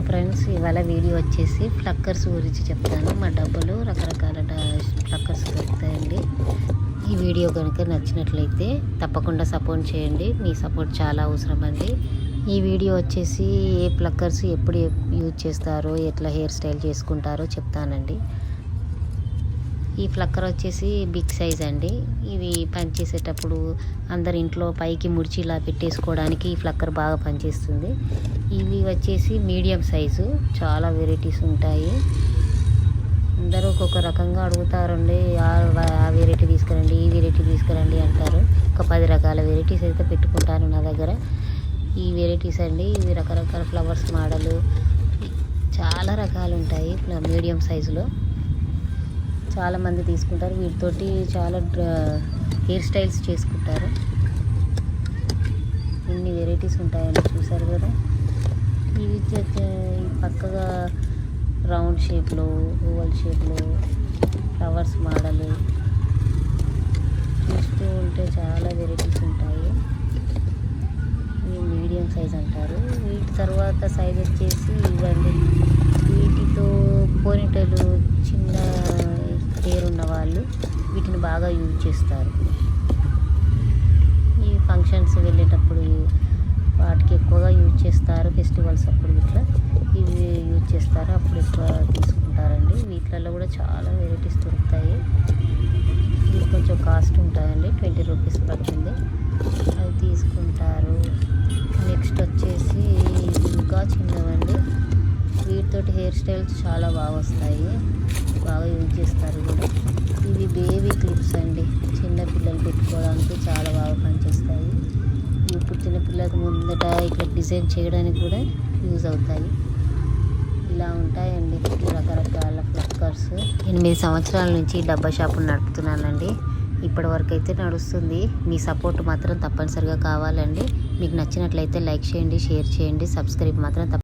Friends, ఇవాళ video వచ్చేసి ఫ్లక్కర్స్ గురించి చెప్తాను. మా డబ్బులు రకరకాల ఫ్లక్కర్స్ దొరుకుతాయండి. ఈ వీడియో కనుక నచ్చినట్లయితే తప్పకుండా సపోర్ట్ చేయండి. మీ సపోర్ట్ చాలా అవసరం అండి. ఈ వీడియో వచ్చేసి ఏ ఫ్లక్కర్స్ ఎప్పుడు యూజ్ చేస్తారో, ఎట్లా హెయిర్ స్టైల్ చేసుకుంటారో చెప్తానండి. ఈ ఫ్లక్కర్ వచ్చేసి బిగ్ సైజ్ అండి. ఇవి పనిచేసేటప్పుడు అందరి ఇంట్లో పైకి ముడిచిలా పెట్టేసుకోవడానికి ఈ ఫ్లక్కర్ బాగా పనిచేస్తుంది. ఇవి వచ్చేసి మీడియం సైజు, చాలా వెరైటీస్ ఉంటాయి. అందరూ ఒక్కొక్క రకంగా అడుగుతారండి. ఆ వెరైటీ తీసుకురండి, ఈ వెరైటీ తీసుకురండి అంటారు. ఒక 10 రకాల వెరైటీస్ అయితే పెట్టుకుంటాను నా దగ్గర. ఈ వెరైటీస్ అండి, ఇవి రకరకాల ఫ్లవర్స్ మోడలు చాలా రకాలు ఉంటాయి. మీడియం సైజులో చాలామంది తీసుకుంటారు. వీటితోటి చాలా హెయిర్ స్టైల్స్ చేసుకుంటారు. ఇన్ని వెరైటీస్ ఉంటాయండి, చూసారు కదా. ఇవి పక్కగా రౌండ్ షేప్లో, ఓవల్ షేప్లో ఫ్లవర్స్ మోడలు చూస్తూ ఉంటే చాలా వెరైటీస్ ఉంటాయి. ఇవి మీడియం సైజ్ అంటారు. వీటి తర్వాత సైజ్ వచ్చేసి ఇవ్వండి. వీటితో పోనీటైలు చిన్న హెయిర్ ఉన్న వాళ్ళు వీటిని బాగా యూజ్ చేస్తారు. ఈ ఫంక్షన్స్ వెళ్ళేటప్పుడు వాటికి ఎక్కువగా యూజ్ చేస్తారు. ఫెస్టివల్స్ అప్పుడు ఇట్లా ఇవి యూజ్ చేస్తారు, అప్పుడు ఎక్కువ తీసుకుంటారండి. వీటిలలో కూడా చాలా వెరైటీస్ దొరుకుతాయి. ఇవి కొంచెం కాస్ట్ ఉంటాయండి, 20 రూపీస్ పడుతుంది. అవి తీసుకుంటారు. నెక్స్ట్ వచ్చేసి ఇంకా చిన్నవండి. వీటితోటి హెయిర్ స్టైల్స్ చాలా బాగా వస్తాయి, బాగా యూజ్ చేస్తారు కూడా. ఇవి బేబీ క్లిప్స్ అండి, చిన్న పిల్లలు పెట్టుకోవడానికి చాలా బాగా పనిచేస్తాయి. ఇవి పుట్టిన పిల్లలకు ముందట ఇట్లా డిజైన్ చేయడానికి కూడా యూజ్ అవుతాయి. ఇలా ఉంటాయండి రకరకాల ఫ్లక్కర్స్. 8 సంవత్సరాల నుంచి డబ్బా షాపును నడుపుతున్నానండి. ఇప్పటి వరకు అయితే నడుస్తుంది. మీ సపోర్ట్ మాత్రం తప్పనిసరిగా కావాలండి. మీకు నచ్చినట్లయితే లైక్ చేయండి, షేర్ చేయండి, సబ్స్క్రైబ్ మాత్రం